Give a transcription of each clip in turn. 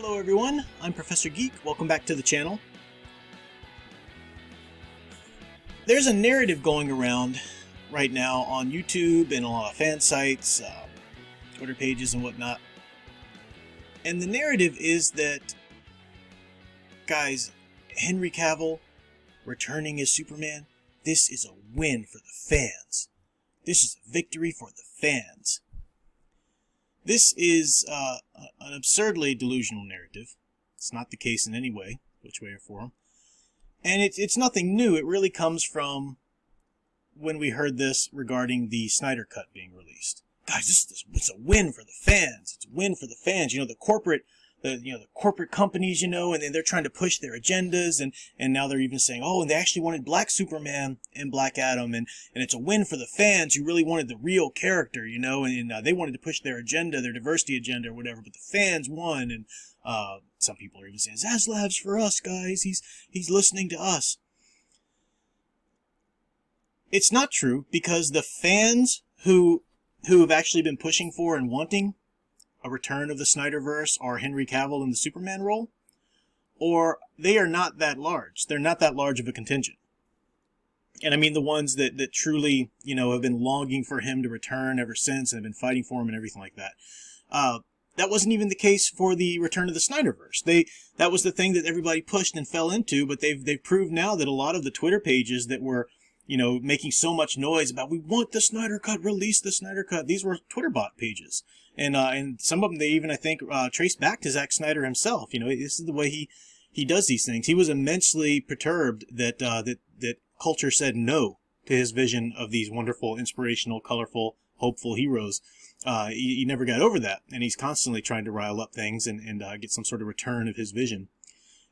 Hello everyone, I'm Professor Geek. Welcome back to the channel. There's a narrative going around right now on YouTube and a lot of fan sites, Twitter pages and whatnot. And the narrative is that, guys, Henry Cavill returning as Superman, this is a win for the fans. This is a victory for the fans. This is an absurdly delusional narrative. It's not the case in any way, which way or form. And it's nothing new. It really comes from when we heard this regarding the Snyder Cut being released. Guys, it's a win for the fans. It's a win for the fans. You know, the corporate companies, and they're trying to push their agendas, and now they're even saying, oh, and they actually wanted Black Superman and Black Adam, and it's a win for the fans who really wanted the real character, and they wanted to push their agenda, their diversity agenda or whatever, but the fans won, and some people are even saying, Zaslav's for us, guys, he's listening to us. It's not true, because the fans who have actually been pushing for and wanting a return of the Snyder-verse or Henry Cavill in the Superman role, or they are not that large. They're not that large of a contingent. And I mean the ones that truly, have been longing for him to return ever since and have been fighting for him and everything like that. That wasn't even the case for the return of the Snyder-verse. That was the thing that everybody pushed and fell into, but they've proved now that a lot of the Twitter pages that were making so much noise about, we want the Snyder Cut, release the Snyder Cut. These were Twitter bot pages. And some of them, they even, I think, trace back to Zack Snyder himself. This is the way he does these things. He was immensely perturbed that culture said no to his vision of these wonderful, inspirational, colorful, hopeful heroes. He never got over that. And he's constantly trying to rile up things and get some sort of return of his vision.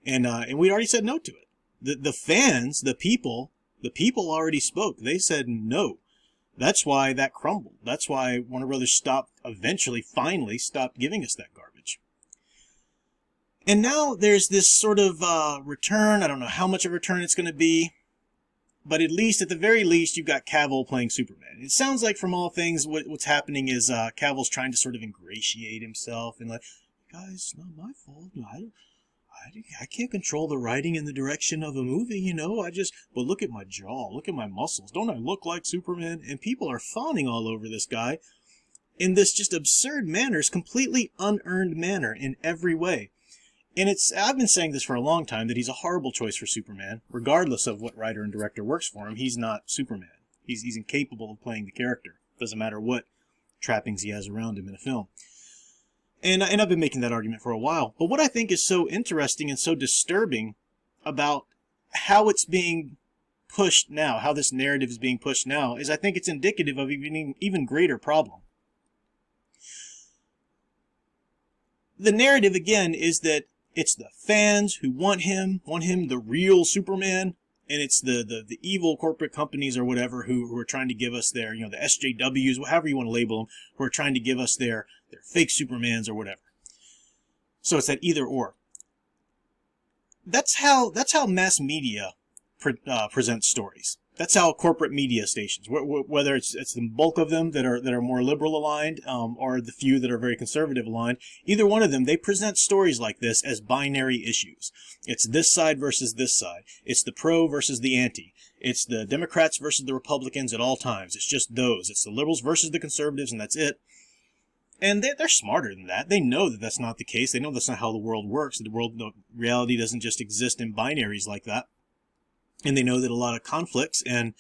And we already said no to it. The fans, the people already spoke. They said no. That's why that crumbled. That's why Warner Brothers finally stopped giving us that garbage. And now there's this sort of return. I don't know how much of a return it's going to be, but at the very least, you've got Cavill playing Superman. It sounds like from all things, what's happening is Cavill's trying to sort of ingratiate himself and like, guys, it's not my fault. I can't control the writing and the direction of a movie, but look at my jaw, look at my muscles. Don't I look like Superman? And people are fawning all over this guy in this just absurd manner, this completely unearned manner in every way. And I've been saying this for a long time, that he's a horrible choice for Superman, regardless of what writer and director works for him. He's not Superman. He's incapable of playing the character. Doesn't matter what trappings he has around him in a film. And I've been making that argument for a while. But what I think is so interesting and so disturbing about how it's being pushed now, how this narrative is being pushed now, is I think it's indicative of an even greater problem. The narrative, again, is that it's the fans who want him the real Superman, and it's the evil corporate companies or whatever who are trying to give us their, the SJWs, however you want to label them, who are trying to give us their fake Supermans or whatever. So it's that either or. That's how mass media presents stories. That's how corporate media stations, whether it's the bulk of them that are more liberal aligned, or the few that are very conservative aligned, either one of them, they present stories like this as binary issues. It's this side versus this side. It's the pro versus the anti. It's the Democrats versus the Republicans at all times. It's just those. It's the liberals versus the conservatives, and that's it. And they're smarter than that. They know that that's not the case. They know that's not how the world works. The reality doesn't just exist in binaries like that. And they know that a lot of conflicts and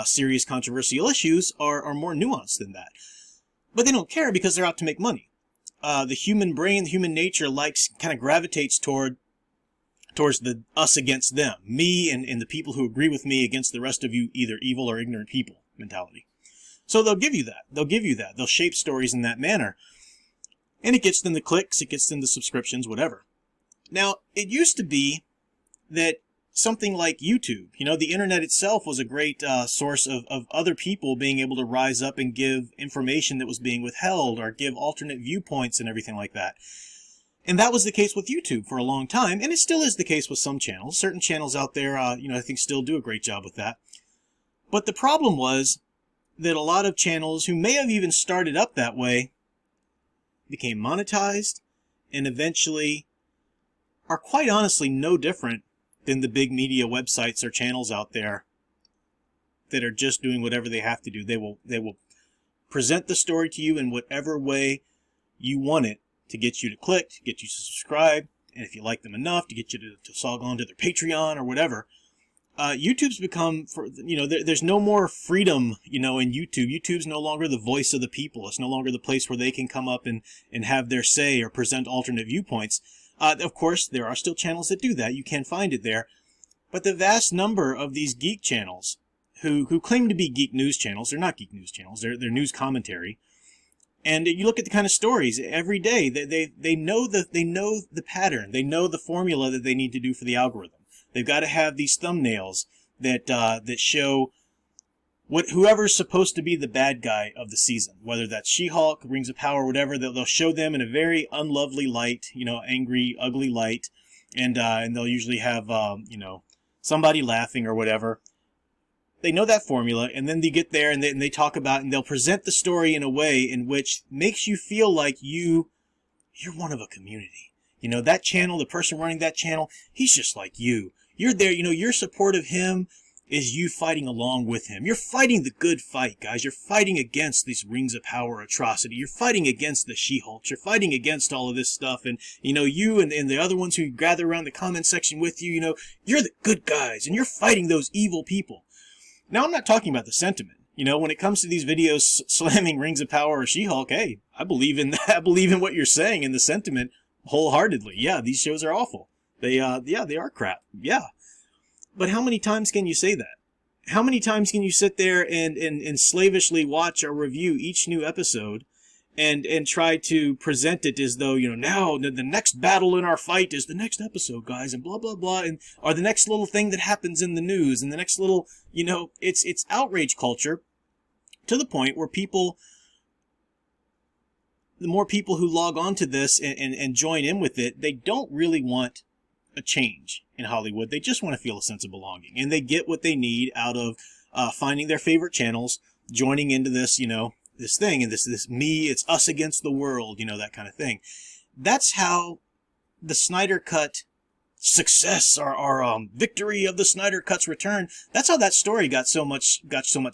serious controversial issues are more nuanced than that. But they don't care because they're out to make money. The human brain, the human nature kind of gravitates towards the us against them. Me and the people who agree with me against the rest of you, either evil or ignorant people mentality. So they'll give you that. They'll shape stories in that manner. And it gets them the clicks, it gets them the subscriptions, whatever. Now, it used to be that something like YouTube, the internet itself was a great source of other people being able to rise up and give information that was being withheld or give alternate viewpoints and everything like that. And that was the case with YouTube for a long time, and it still is the case with some channels. Certain channels out there, I think still do a great job with that. But the problem was that a lot of channels who may have even started up that way became monetized and eventually are quite honestly no different than the big media websites or channels out there that are just doing whatever they have to do. They will present the story to you in whatever way you want it, to get you to click, to get you to subscribe, and if you like them enough, to get you to log on to their Patreon or whatever. YouTube's become, there's no more freedom, in YouTube. YouTube's no longer the voice of the people. It's no longer the place where they can come up and have their say or present alternate viewpoints. Of course, there are still channels that do that. You can find it there. But the vast number of these geek channels who claim to be geek news channels, they're not geek news channels, they're news commentary. And you look at the kind of stories every day, they know the pattern, they know the formula that they need to do for the algorithm. They've got to have these thumbnails that show whoever's supposed to be the bad guy of the season, whether that's She-Hulk, Rings of Power, whatever. They'll show them in a very unlovely light, angry, ugly light, and they'll usually have somebody laughing or whatever. They know that formula, and then they get there and they talk about, and they'll present the story in a way in which makes you feel like you're one of a community. That channel, the person running that channel, he's just like you. You're there, your support of him is you fighting along with him. You're fighting the good fight, guys. You're fighting against these Rings of Power atrocity. You're fighting against the She-Hulk. You're fighting against all of this stuff. And, you and the other ones who gather around the comment section with you, you're the good guys, and you're fighting those evil people. Now, I'm not talking about the sentiment. When it comes to these videos slamming Rings of Power or She-Hulk, hey, I believe in that. I believe in what you're saying and the sentiment wholeheartedly. Yeah, these shows are awful. They are crap. Yeah. But how many times can you say that? How many times can you sit there and slavishly watch or review each new episode and try to present it as though, now the next battle in our fight is the next episode, guys, and blah, blah, blah, and or the next little thing that happens in the news, and the next little, it's outrage culture to the point where the more people who log on to this and join in with it, they don't really want a change in Hollywood. They just want to feel a sense of belonging, and they get what they need out of finding their favorite channels, joining into this, this thing, and this it's us against the world, that kind of thing. That's how the Snyder Cut success or victory of the Snyder Cut's return. That's how that story got so much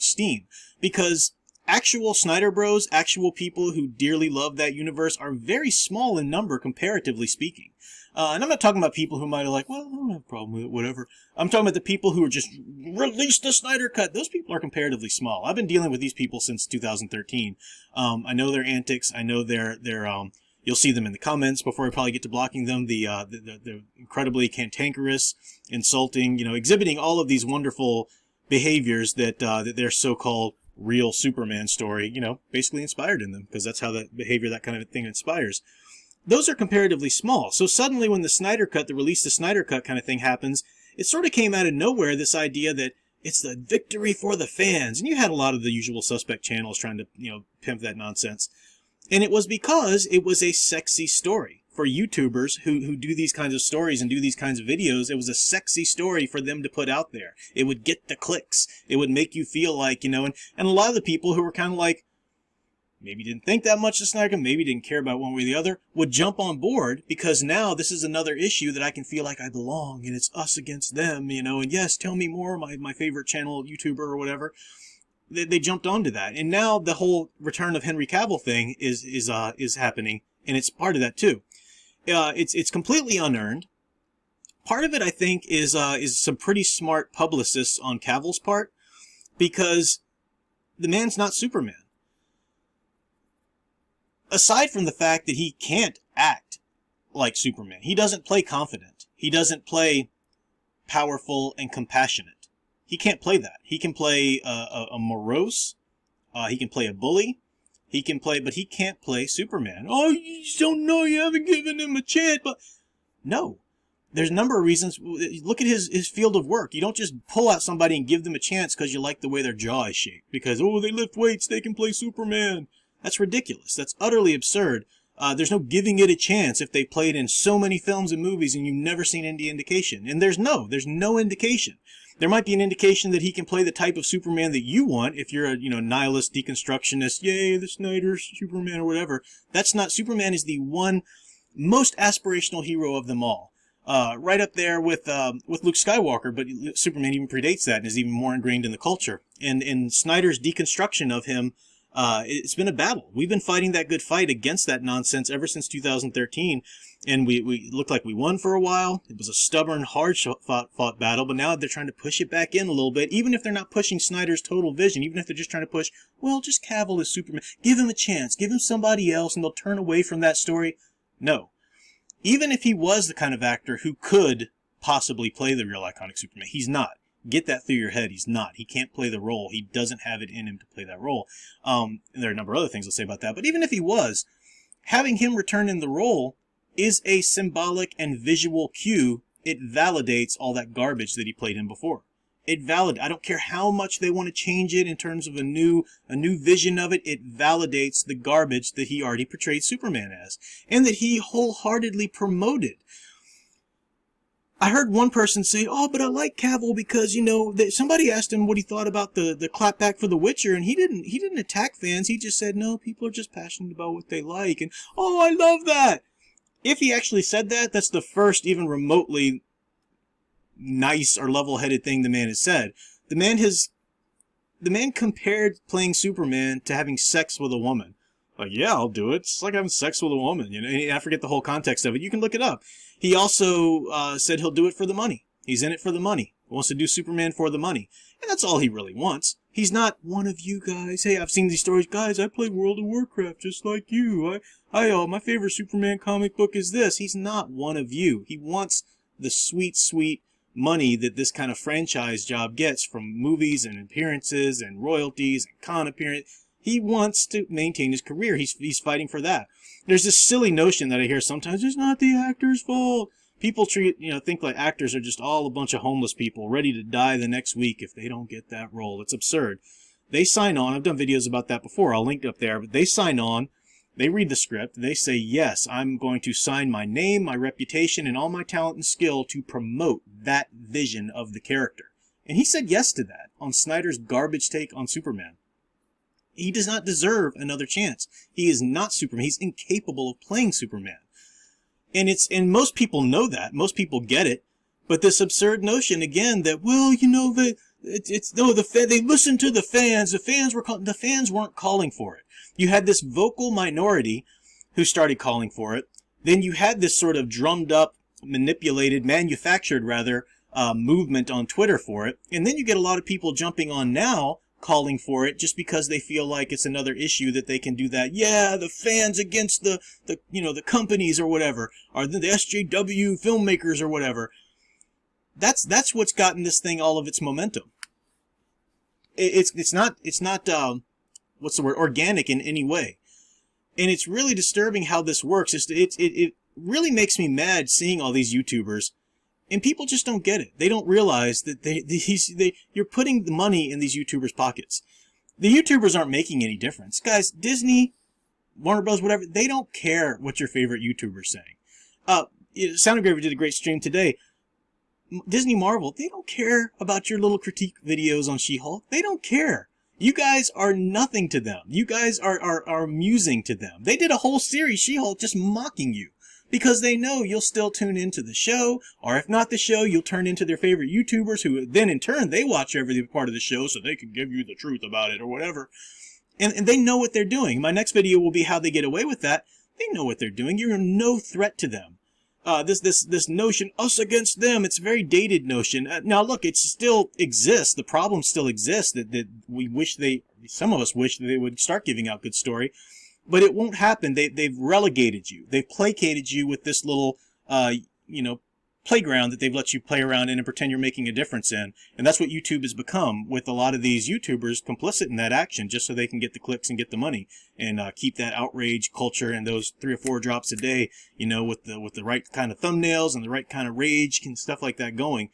steam, because actual Snyder-bros, actual people who dearly love that universe, are very small in number, comparatively speaking. And I'm not talking about people who might have well, I don't have a problem with it, whatever. I'm talking about the people who are just released the Snyder Cut. Those people are comparatively small. I've been dealing with these people since 2013. I know their antics. I know their you'll see them in the comments before I probably get to blocking them. The incredibly cantankerous, insulting, exhibiting all of these wonderful behaviors that their so-called real Superman story, basically inspired in them, because that's how that behavior, that kind of thing inspires. Those are comparatively small. So suddenly when the Snyder Cut, the release the Snyder Cut kind of thing happens, it sort of came out of nowhere, this idea that it's the victory for the fans. And you had a lot of the usual suspect channels trying to, pimp that nonsense. And it was because it was a sexy story. For YouTubers who do these kinds of stories and do these kinds of videos, it was a sexy story for them to put out there. It would get the clicks. It would make you feel like, and a lot of the people who were kind of like, maybe didn't think that much of Snyder, maybe didn't care about one way or the other, would jump on board, because now this is another issue that I can feel like I belong, and it's us against them, and yes, tell me more, my favorite channel YouTuber or whatever. They jumped onto that, and now the whole return of Henry Cavill thing is happening, and it's part of that too. It's completely unearned. Part of it, I think, is some pretty smart publicists on Cavill's part, because the man's not Superman. Aside from the fact that he can't act like Superman, he doesn't play confident. He doesn't play powerful and compassionate. He can't play that. He can play a morose. He can play a bully. But he can't play Superman. Oh, you just don't know. You haven't given him a chance. But no, there's a number of reasons. Look at his field of work. You don't just pull out somebody and give them a chance because you like the way their jaw is shaped. Because, oh, they lift weights, they can play Superman. That's ridiculous. That's utterly absurd. There's no giving it a chance if they played in so many films and movies and you've never seen any indication. And there's no indication. There might be an indication that he can play the type of Superman that you want if you're a, nihilist deconstructionist, yay, the Snyder Superman or whatever. That's not, Superman is the one most aspirational hero of them all. right up there with Luke Skywalker, but Superman even predates that and is even more ingrained in the culture. And in Snyder's deconstruction of him, it's been a battle. We've been fighting that good fight against that nonsense ever since 2013, and we looked like we won for a while. It was a stubborn, hard fought battle, but now they're trying to push it back in a little bit, even if they're not pushing Snyder's total vision, even if they're just trying to push, well, just Cavill as Superman. Give him a chance. Give him somebody else, and they'll turn away from that story. No. Even if he was the kind of actor who could possibly play the real iconic Superman, he's not. Get that through your head. He's not. He can't play the role. He doesn't have it in him to play that role. And there are a number of other things I'll say about that. But even if he was, having him return in the role is a symbolic and visual cue. It validates all that garbage that he played in before. I don't care how much they want to change it in terms of a new vision of it. It validates the garbage that he already portrayed Superman as, and that he wholeheartedly promoted. I heard one person say, "Oh, but I like Cavill because, you know, somebody asked him what he thought about the clapback for The Witcher, and he didn't attack fans. He just said, no, people are just passionate about what they like, and oh, I love that." If he actually said that, that's the first even remotely nice or level-headed thing the man has said. The man compared playing Superman to having sex with a woman. Like, yeah, I'll do it. It's like having sex with a woman, you know. And I forget the whole context of it. You can look it up. He also said he'll do it for the money. He's in it for the money. He wants to do Superman for the money. And that's all he really wants. He's not one of you guys. Hey, I've seen these stories. Guys, I play World of Warcraft just like you. My favorite Superman comic book is this. He's not one of you. He wants the sweet, sweet money that this kind of franchise job gets from movies and appearances and royalties and con appearance. He wants to maintain his career. He's fighting for that. There's this silly notion that I hear sometimes, it's not the actor's fault. People think like actors are just all a bunch of homeless people ready to die the next week if they don't get that role. It's absurd. They sign on. I've done videos about that before. I'll link up there. But they sign on. They read the script. They say, yes, I'm going to sign my name, my reputation, and all my talent and skill to promote that vision of the character. And he said yes to that on Snyder's garbage take on Superman. He does not deserve another chance. He is not Superman. He's incapable of playing Superman. And most people know that. Most people get it. But this absurd notion again that, well, you know, they listened to the fans. The fans weren't calling for it. You had this vocal minority who started calling for it. Then you had this sort of drummed up, manufactured movement on Twitter for it. And then you get a lot of people jumping on now calling for it just because they feel like it's another issue that they can do that. Yeah, the fans against the companies or whatever, or the SJW filmmakers or whatever. That's what's gotten this thing all of its momentum. It's not what's the word, organic in any way. And it's really disturbing how this works. It really makes me mad seeing all these YouTubers, and people just don't get it. They don't realize that you're putting the money in these YouTubers' pockets. The YouTubers aren't making any difference. Guys, Disney, Warner Bros., whatever, they don't care what your favorite YouTuber's saying. Sound Engraver did a great stream today. Disney, Marvel, they don't care about your little critique videos on She-Hulk. They don't care. You guys are nothing to them. You guys are amusing to them. They did a whole series, She-Hulk, just mocking you. Because they know you'll still tune into the show, or if not the show, you'll turn into their favorite YouTubers who then in turn, they watch every part of the show so they can give you the truth about it or whatever. And they know what they're doing. My next video will be how they get away with that. They know what they're doing. You're no threat to them. This notion, us against them, it's a very dated notion. Now look, it still exists. The problem still exists that some of us wish that they would start giving out good story. But it won't happen. They've relegated you. They've placated you with this little, playground that they've let you play around in and pretend you're making a difference in. And that's what YouTube has become, with a lot of these YouTubers complicit in that action just so they can get the clicks and get the money and keep that outrage culture and those 3 or 4 drops a day, with the right kind of thumbnails and the right kind of rage and stuff like that going.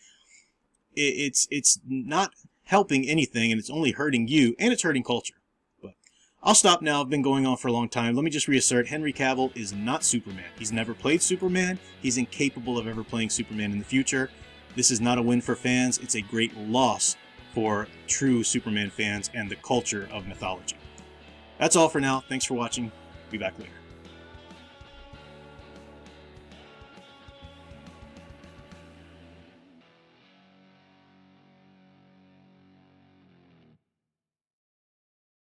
It's not helping anything, and it's only hurting you, and it's hurting culture. I'll stop now. I've been going on for a long time. Let me just reassert, Henry Cavill is not Superman. He's never played Superman. He's incapable of ever playing Superman in the future. This is not a win for fans. It's a great loss for true Superman fans and the culture of mythology. That's all for now. Thanks for watching. Be back later.